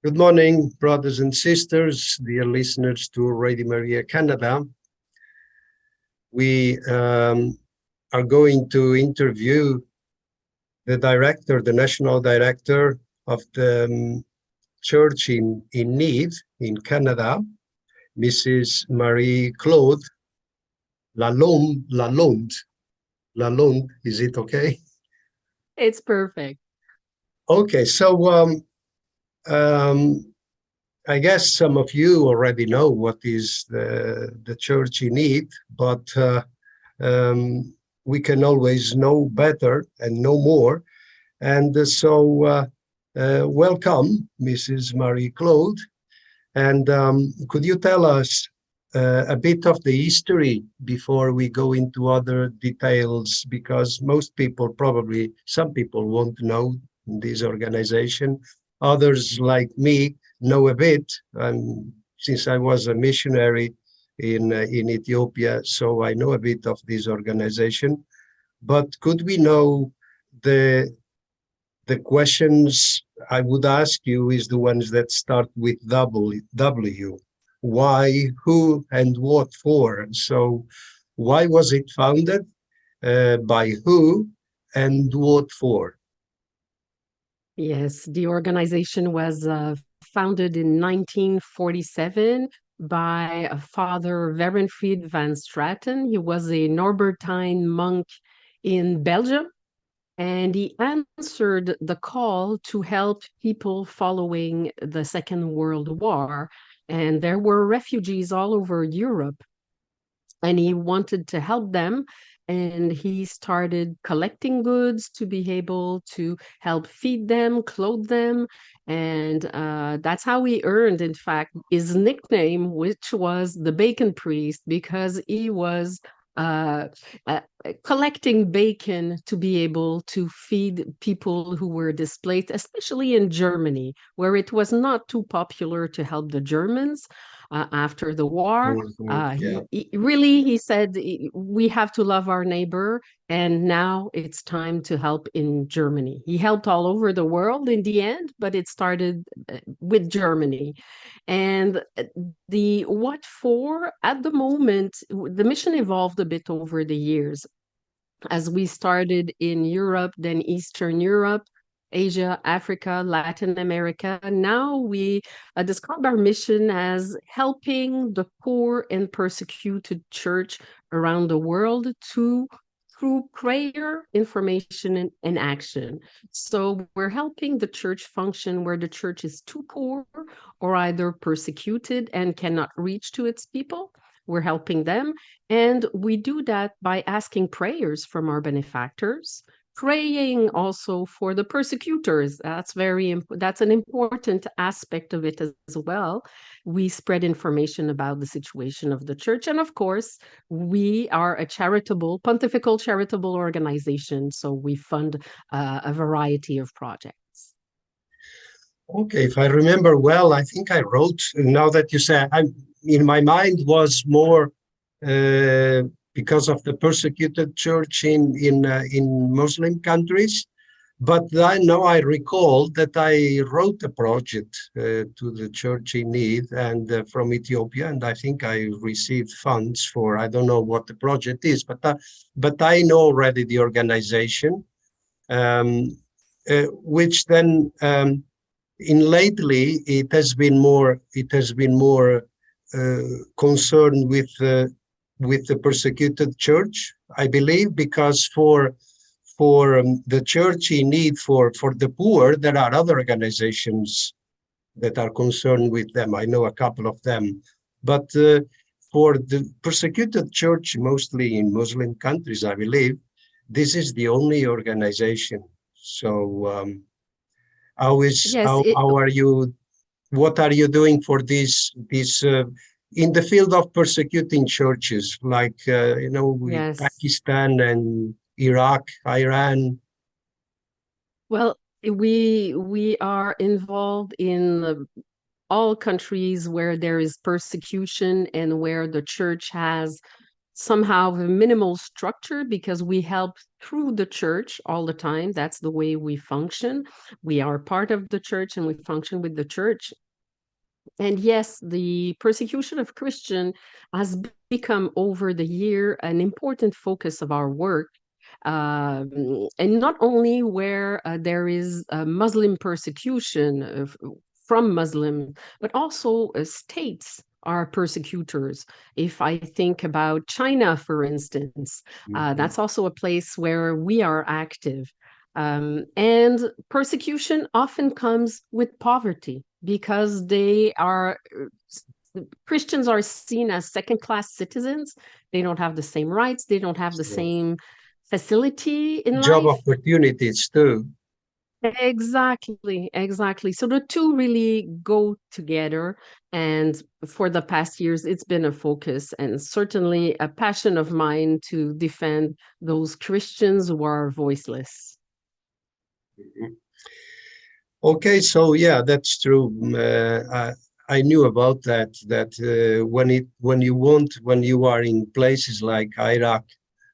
Good morning, brothers and sisters, dear listeners to Radio Maria Canada. We are going to interview the national director of the church in need in Canada, Mrs. Marie-Claude Lalonde. Lalonde, is it okay? It's perfect. Okay, so I guess some of you already know what is the church in need, but we can always know better and know more. And welcome, Mrs. Marie-Claude. And could you tell us a bit of the history before we go into other details? Because some people won't know this organization. Others, like me, know a bit, since I was a missionary in Ethiopia, so I know a bit of this organization. But could we know the questions I would ask you is the ones that start with W. Why, who, and what for? So why was it founded? By who, and what for? Yes, the organization was founded in 1947 by Father Werenfried van Straten. He was a Norbertine monk in Belgium, and he answered the call to help people following the Second World War. And there were refugees all over Europe, and he wanted to help them. And he started collecting goods to be able to help feed them, clothe them. And that's how he earned, in fact, his nickname, which was the Bacon Priest, because he was uh, uh, collecting bacon to be able to feed people who were displaced, especially in Germany, where it was not too popular to help the Germans after the war. Yeah. He said we have to love our neighbor, and now it's time to help in Germany. He helped all over the world in the end, but it started with Germany. And the what for at the moment, the mission evolved a bit over the years as we started in Europe, then Eastern Europe, Asia, Africa, Latin America. Now we describe our mission as helping the poor and persecuted church around the world through prayer, information, and action. So we're helping the church function where the church is too poor or either persecuted and cannot reach to its people. We're helping them. And we do that by asking prayers from our benefactors, praying also for the persecutors. That's an important aspect of it as well. We spread information about the situation of the church. And of course, we are a pontifical charitable organization. So we fund a variety of projects. Okay, if I remember well, I think I wrote, now that you say, in my mind was more because of the persecuted church in Muslim countries. But I know I recall that I wrote a project to the church in need and from Ethiopia, and I think I received funds for, I don't know what the project is, but I know already the organization, which then in lately it has been more concerned with the persecuted church, I believe, because for the church in need for the poor, there are other organizations that are concerned with them. I know a couple of them, but for the persecuted church, mostly in Muslim countries, I believe, this is the only organization. So Yes, how are you? What are you doing for this in the field of persecuting churches, like yes. Pakistan and Iraq, Iran? Well, we are involved in all countries where there is persecution and where the church has somehow a minimal structure because we help through the church all the time. That's the way we function. We are part of the church and we function with the church. And yes, the persecution of Christian has become over the year an important focus of our work. And not only where there is Muslim persecution from Muslim, but also states are persecutors. If I think about China, for instance, that's also a place where we are active. And persecution often comes with poverty because Christians are seen as second-class citizens. They don't have the same rights. They don't have the So, same facility in job life. opportunities too. Exactly, exactly. So the two really go together. And for the past years, it's been a focus and certainly a passion of mine to defend those Christians who are voiceless. Mhm. Okay, so yeah, that's true. I knew about that. That when you are in places like Iraq,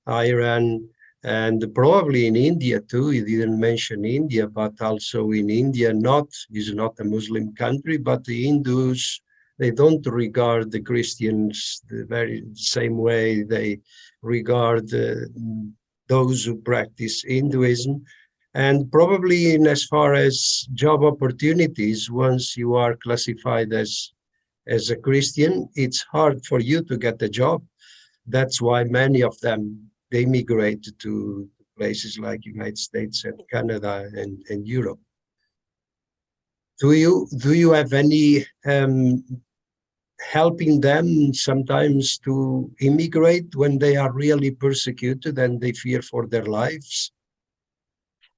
Iran, and probably in India too. You didn't mention India, but also in India, not is not a Muslim country, but the Hindus, they don't regard the Christians the very same way they regard those who practice Hinduism. And probably in as far as job opportunities, once you are classified as a Christian, it's hard for you to get a job. That's why many of them they migrate to places like United States and Canada and Europe. Do you have any helping them sometimes to immigrate when they are really persecuted and they fear for their lives?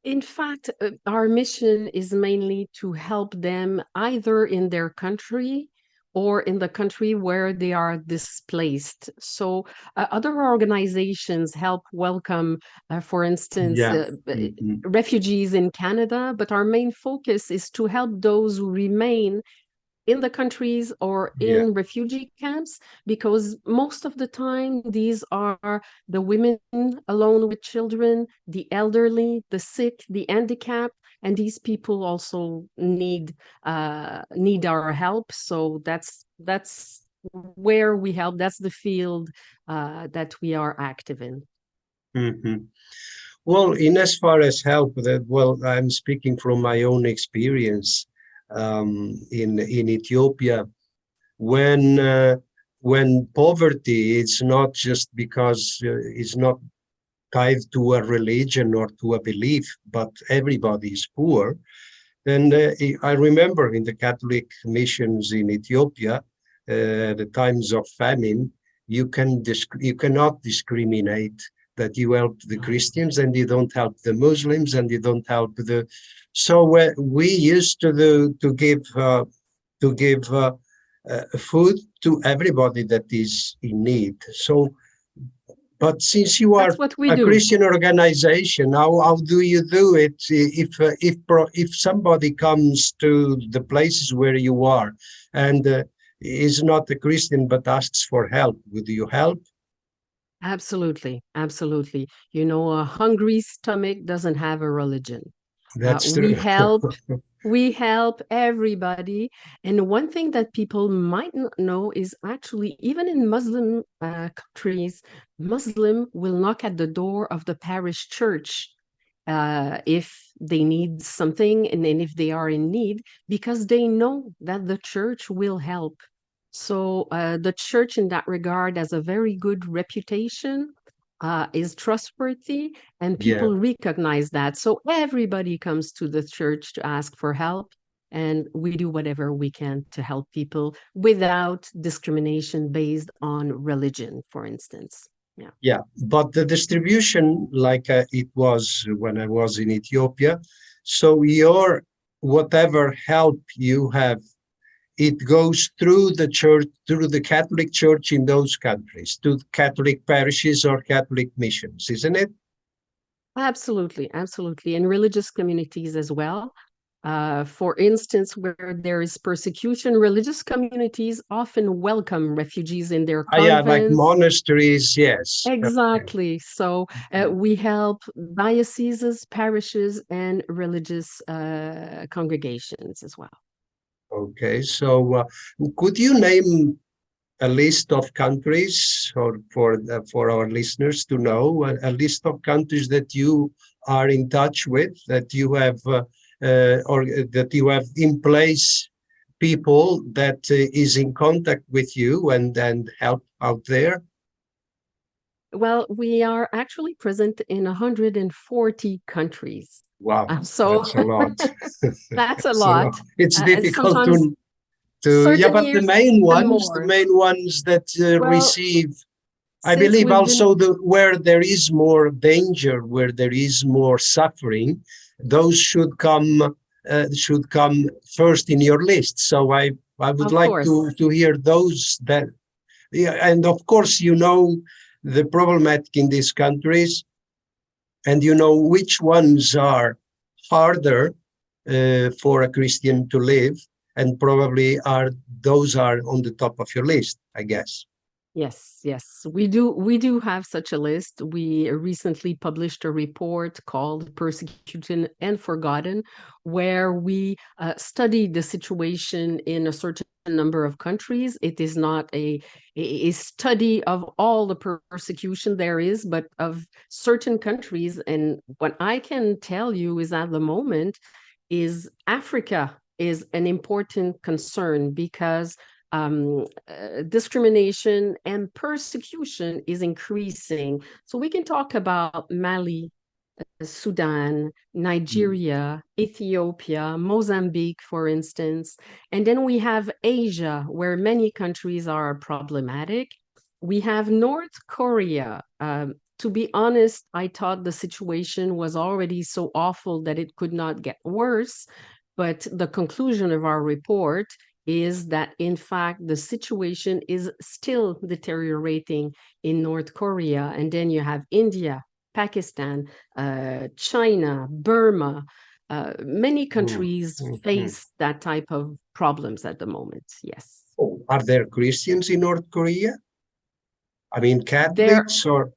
In fact, our mission is mainly to help them either in their country or in the country where they are displaced. So, other organizations help welcome, for instance, Yeah. Mhm. refugees in Canada, but our main focus is to help those who remain in the countries or Yeah. in refugee camps, because most of the time these are the women alone with children, the elderly, the sick, the handicapped, and these people also need our help. So that's where we help. That's the field that we are active in. Mhm. Well, in as far as help, that well, I'm speaking from my own experience in Ethiopia. When when poverty is not just because it's not tied to a religion or to a belief, but everybody is poor. And I remember in the Catholic missions in Ethiopia, the times of famine, you cannot discriminate that you help the Christians and you don't help the Muslims and you don't help the. So we used to give food to everybody that is in need. So but since you are That's what we a do. Christian organization, how do you do it? If somebody comes to the places where you are and is not a Christian but asks for help, would you help? Absolutely, absolutely. You know, a hungry stomach doesn't have a religion. That's We true. help, we help everybody. And one thing that people might not know is actually, even in Muslim countries, Muslim will knock at the door of the parish church if they need something and then if they are in need, because they know that the church will help. So the church in that regard has a very good reputation, is trustworthy, and Yeah. people recognize that. So everybody comes to the church to ask for help, and we do whatever we can to help people without discrimination based on religion, for instance. Yeah. Yeah, but the distribution, like it was when I was in Ethiopia, so your whatever help you have, it goes through the church, through the Catholic Church in those countries, to Catholic parishes or Catholic missions, isn't it? Absolutely, absolutely. And religious communities as well. For instance, where there is persecution, religious communities often welcome refugees in their Yeah, like convents. monasteries, yes. Okay. Exactly. So we help dioceses, parishes, and religious congregations as well. Okay, so could you name a list of countries, or for our listeners to know, a list of countries that you are in touch with, that you have or that you have in place people that is in contact with you and help out there? Well, we are actually present in 140 countries. Wow, So that's a lot. that's a It's a lot. lot. It's difficult Sometimes to yeah, certain but years even the more. main ones that Well, receive, I since believe we've been, also where there is more danger, where there is more suffering, those should come first in your list. So I would of like course, to hear those that, yeah, and of course you know the problematic in these countries, and you know which ones are harder for a Christian to live, and probably are those are on the top of your list, I guess. yes, yes, we do have such a list. We recently published a report called Persecuted and Forgotten, where we studied the situation in a certain number of countries. It is not a study of all the persecution there is, but of certain countries. And what I can tell you is at the moment is Africa is an important concern because discrimination and persecution is increasing. So we can talk about Mali, Sudan, Nigeria, Ethiopia, Mozambique, for instance. And then we have Asia, where many countries are problematic. We have North Korea. To be honest, I thought the situation was already so awful that it could not get worse. But the conclusion of our report is that, in fact, the situation is still deteriorating in North Korea. And then you have India, Pakistan, China, Burma. Many Mm, countries mm, mm. face that type of problems at the moment. Yes. Oh, are there Christians in North Korea? I mean, There Catholics or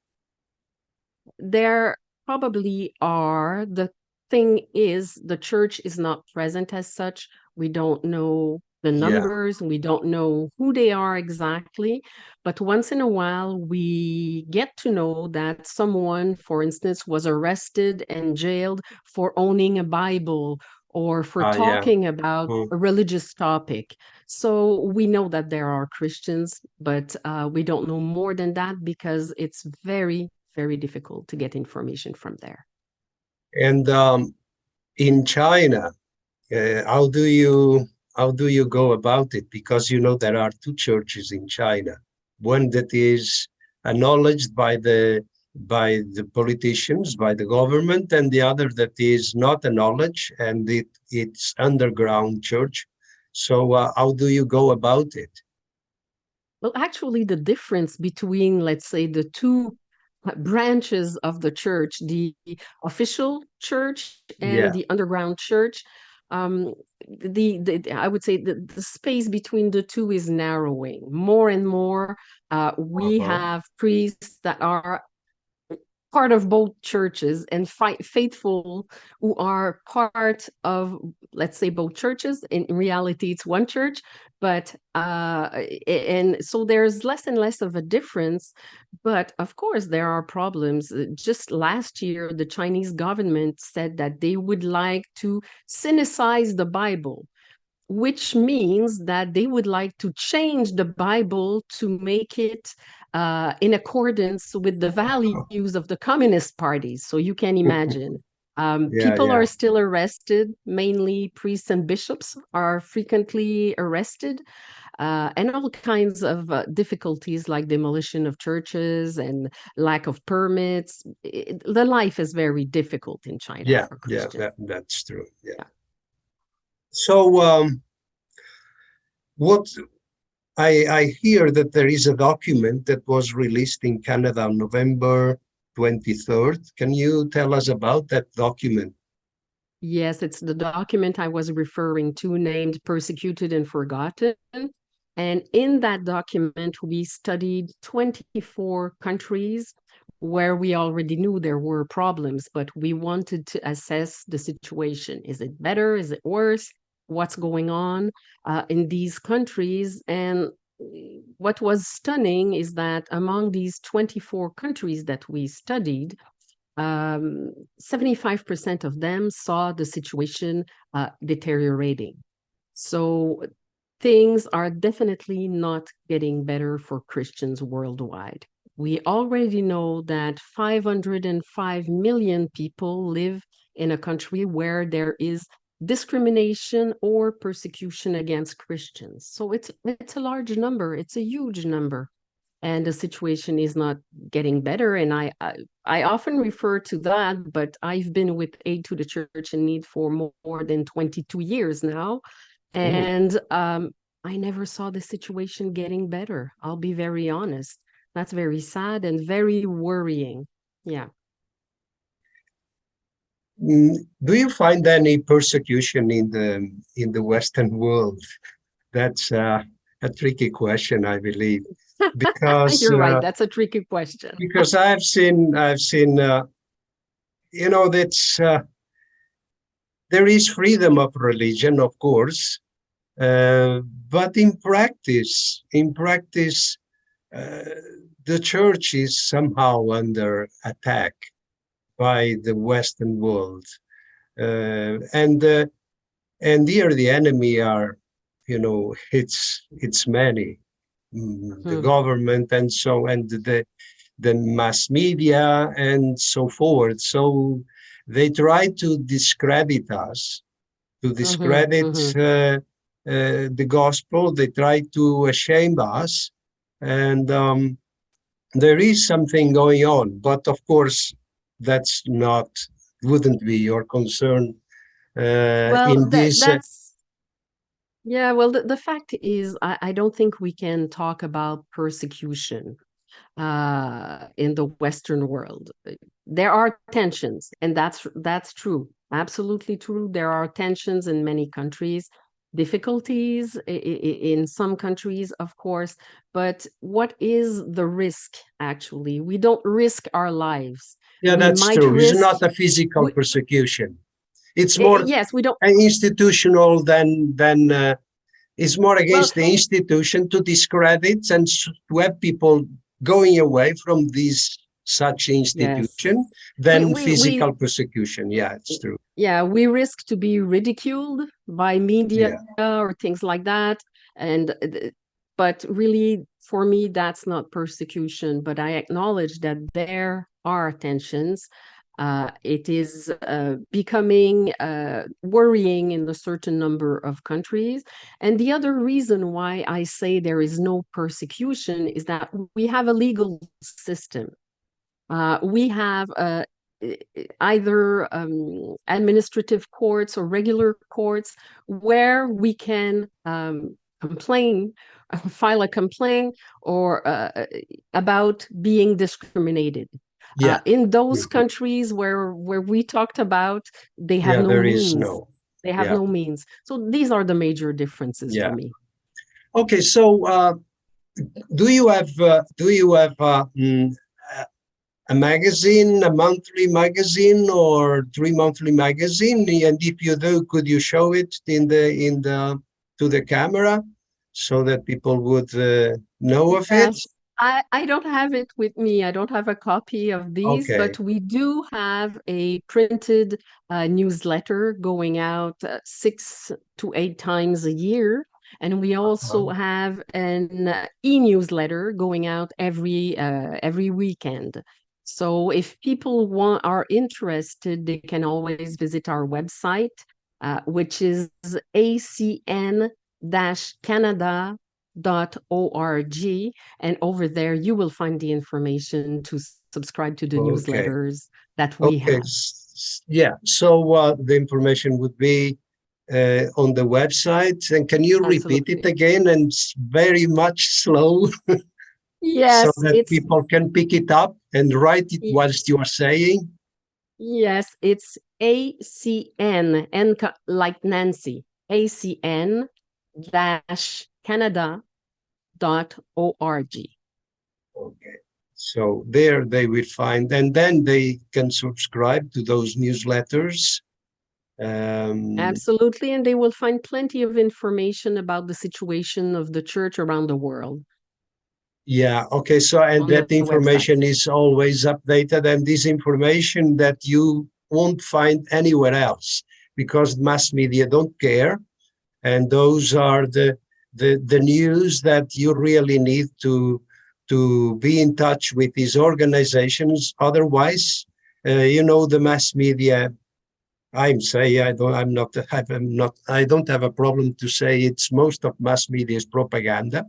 There probably are. The thing is, the church is not present as such. We don't know the yeah. numbers, we don't know who they are exactly. But once in a while, we get to know that someone, for instance, was arrested and jailed for owning a Bible or for Ah, yeah. talking about Mm. a religious topic. So we know that there are Christians, but we don't know more than that because it's very difficult to get information from there. And in China, how do you go about it? Because you know there are two churches in China, one that is acknowledged by the politicians, by the government, and the other that is not acknowledged, and it's underground church. So how do you go about it? Well, actually, the difference between, let's say, the two branches of the church, the official church and Yeah. the underground church, um, I would say the space between the two is narrowing more and more. We Uh-huh. have priests that are part of both churches and faithful who are part of, let's say, both churches. In reality, it's one church, but and so there's less and less of a difference. But of course, there are problems. Just last year, the Chinese government said that they would like to sinicize the Bible, which means that they would like to change the Bible to make it in accordance with the values of the Communist parties. So you can imagine. Yeah, People are yeah. still arrested, mainly priests and bishops are frequently arrested, and all kinds of difficulties like demolition of churches and lack of permits. The life is very difficult in China Yeah, for yeah, Christians. that's true. Yeah. Yeah. So what I hear that there is a document that was released in Canada on November 23rd. Can you tell us about that document? Yes, it's the document I was referring to, named Persecuted and Forgotten. And in that document, we studied 24 countries where we already knew there were problems, but we wanted to assess the situation. Is it better? Is it worse? What's going on in these countries? And what was stunning is that among these 24 countries that we studied, 75% of them saw the situation deteriorating. So things are definitely not getting better for Christians worldwide. We already know that 505 million people live in a country where there is discrimination or persecution against Christians. So it's a large number, it's a huge number, and the situation is not getting better. And I often refer to that, but I've been with Aid to the Church in Need for more than 22 years now, and I never saw the situation getting better. I'll be very honest. That's very sad and very worrying. Yeah. Do you find any persecution in the Western world? That's a tricky question, I believe, because You're right. That's a tricky question. because I've seen that's there is freedom of religion, of course, but in practice, the church is somehow under attack by the Western world, and here the enemy are, it's many, the government and so, and the mass media and so forth. So they try to discredit us, to discredit the gospel. They try to shame us, and there is something going on. But of course, that's wouldn't be your concern in this. Yeah, well, the fact is, I don't think we can talk about persecution in the Western world. There are tensions, and that's true, absolutely true. There are tensions in many countries, difficulties in some countries, of course. But what is the risk, actually? We don't risk our lives. Yeah, We that's might true. It's risk, not a physical we, persecution. It's more yes, we don't. institutional than it's more Well, against the institution to discredit and to have people going away from such yes. institution We, than we, we, physical persecution. Yeah, it's true. yeah, we risk to be ridiculed by media Yeah, or things like that. And but really, for me, that's not persecution. But I acknowledge that there are tensions. It is becoming worrying in a certain number of countries. And the other reason why I say there is no persecution is that we have a legal system. We have either administrative courts or regular courts where we can complain, file a complaint, or about being discriminated. yeah, In those mhm. countries where we talked about, they have Yeah. no There is means. no. They have Yeah, no means. So these are the major differences for yeah. me. Okay, so do you have a magazine, a monthly magazine, or 3 monthly magazine? And if you do, could you show it to the camera so that people would know of it? Yes, I don't have it with me. I don't have a copy of these, Okay. but we do have a printed newsletter going out 6 to 8 times a year. And we also Uh-huh. have an e-newsletter going out every weekend. So if people are interested, they can always visit our website, which is acn-canada.org, and over there you will find the information to subscribe to the Okay. newsletters that we Okay. have. Yeah. So the information would be on the website. And can you repeat it Absolutely. again and very much slow so Yes, that people can pick it up and write it whilst you are saying? yes, it's ACN, N like Nancy, acn-canada.org. Okay. So there they will find, and then they can subscribe to those newsletters. Absolutely, and they will find plenty of information about the situation of the church around the world. Yeah, okay. So, and that information is always updated, and this information that you won't find anywhere else because mass media don't care. And those are the news that you really need to be in touch with these organizations. Otherwise, the mass media, I don't have a problem to say it's most of mass media's propaganda.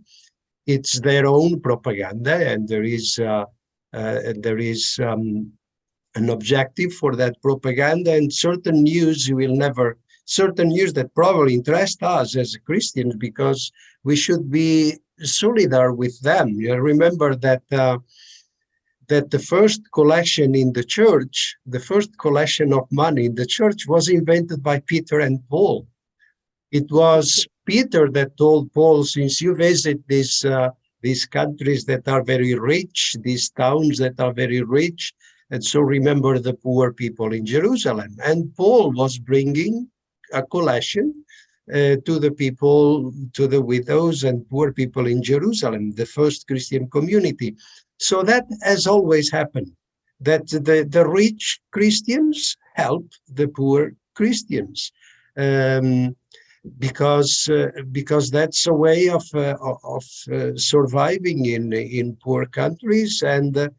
It's their own propaganda, and there is an objective for that propaganda, and certain news that probably interest us as Christians because we should be solidar with them. You remember that the first collection in the church, the first collection of money in the church was invented by Peter and Paul. It was Peter that told Paul, since you visit these countries that are very rich, these towns that are very rich, and so remember the poor people in Jerusalem. And Paul was bringing a collection to the people, to the widows and poor people in Jerusalem, the first Christian community. So that has always happened, that the rich Christians help the poor Christians. Because that's a way of surviving in poor countries, and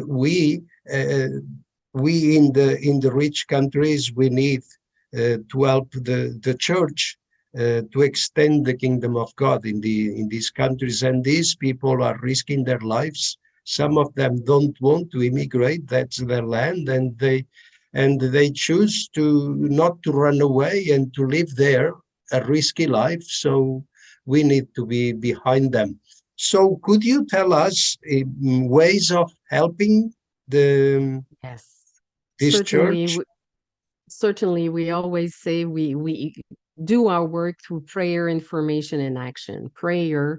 we in the rich countries, we need to help the church to extend the kingdom of God in these countries, and these people are risking their lives. Some of them don't want to immigrate; that's their land, and they choose to not to run away and to live there, a risky life. So we need to be behind them. So could you tell us ways of helping this church? Certainly, we always say we do our work through prayer, information, and action. Prayer,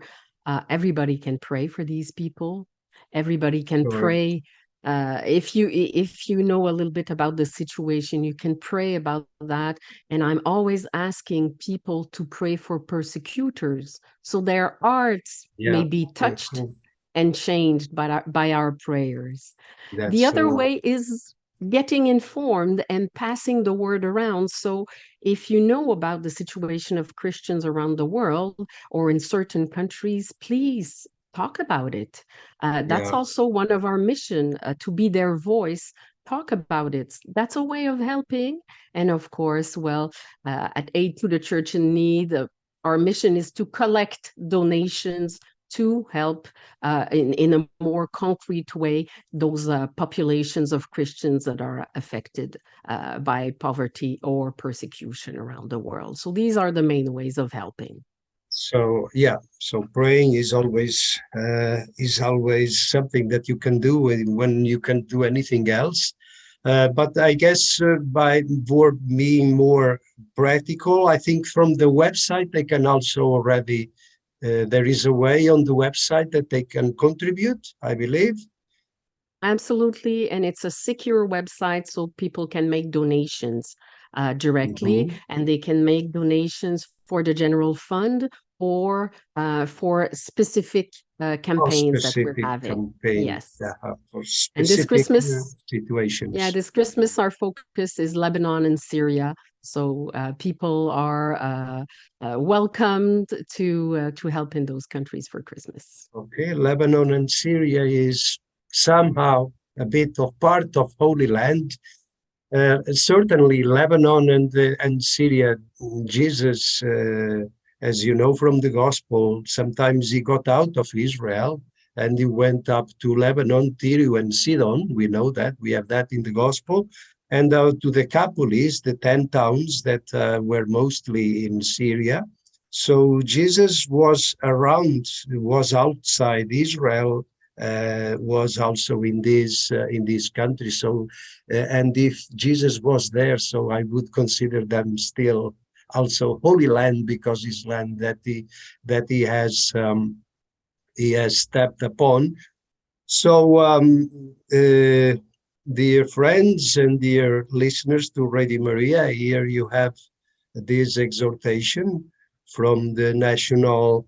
everybody can pray for these people. Everybody can pray. If you know a little bit about the situation, you can pray about that. And I'm always asking people to pray for persecutors, so their hearts may be touched and changed by our prayers. The other way is getting informed and passing the word around. So if you know about the situation of Christians around the world or in certain countries, please talk about it. That's also one of our mission, to be their voice. Talk about it. That's a way of helping. And of course, at Aid to the Church in Need, our mission is to collect donations to help in a more concrete way those populations of Christians that are affected by poverty or persecution around the world. So these are the main ways of helping. So praying is always something that you can do when you can't do anything else. But I guess by being more practical, I think from the website they can also already. There is a way on the website that they can contribute, I believe. Absolutely, and it's a secure website, so people can make donations directly, and they can make donations for the general fund or for specific campaigns that we're having. Yes. For specific and this Christmas situations. Yeah, this Christmas our focus is Lebanon and Syria. So people are welcomed to help in those countries for Christmas. Okay, Lebanon and Syria is somehow a bit of part of Holy Land. Certainly, Lebanon and Syria, Jesus, as you know from the Gospel, sometimes he got out of Israel and he went up to Lebanon, Tyre, and Sidon. We know that. We have that in the Gospel. And to the Decapolis, the 10 towns that were mostly in Syria. So Jesus was outside Israel was also in this country. So, and if Jesus was there, so I would consider them still also Holy Land, because it's land that he has stepped upon. So, dear friends and dear listeners to Radio Maria, here you have this exhortation from the National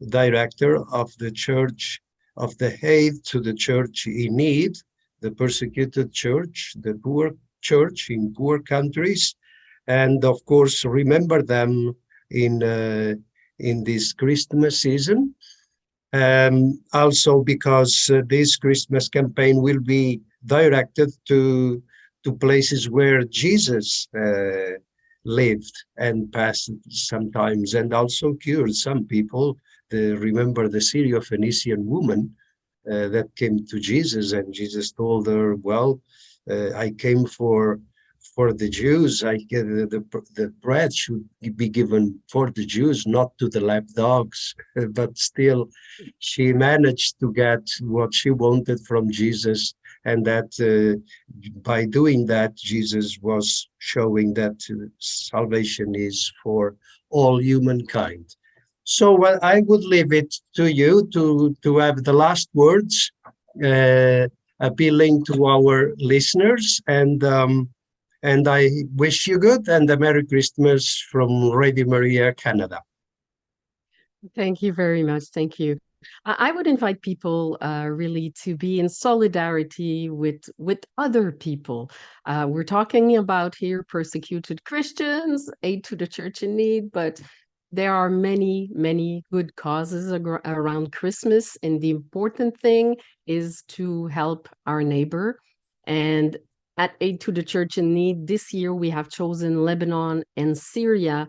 Director of the Church of the Aid to the Church in Need, the persecuted church, the poor church in poor countries, and of course remember them in this Christmas season. Also because this Christmas campaign will be directed to places where Jesus lived and passed sometimes, and also cured some people. Remember the Syro-Phoenician woman that came to Jesus, and Jesus told her, well, I came for the Jews. The bread should be given for the Jews, not to the lapdogs. But still, she managed to get what she wanted from Jesus, and that by doing that, Jesus was showing that salvation is for all humankind. So I would leave it to you to have the last words, appealing to our listeners, and I wish you good and a Merry Christmas from Radio Maria, Canada. Thank you very much. Thank you. I would invite people really to be in solidarity with other people. We're talking about here persecuted Christians, aid to the church in need, but there are many, many good causes around Christmas. And the important thing is to help our neighbor. And at Aid to the Church in Need, this year we have chosen Lebanon and Syria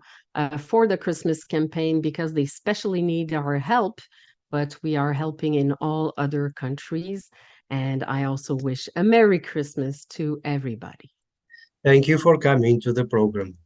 for the Christmas campaign because they especially need our help, but we are helping in all other countries. And I also wish a Merry Christmas to everybody. Thank you for coming to the program.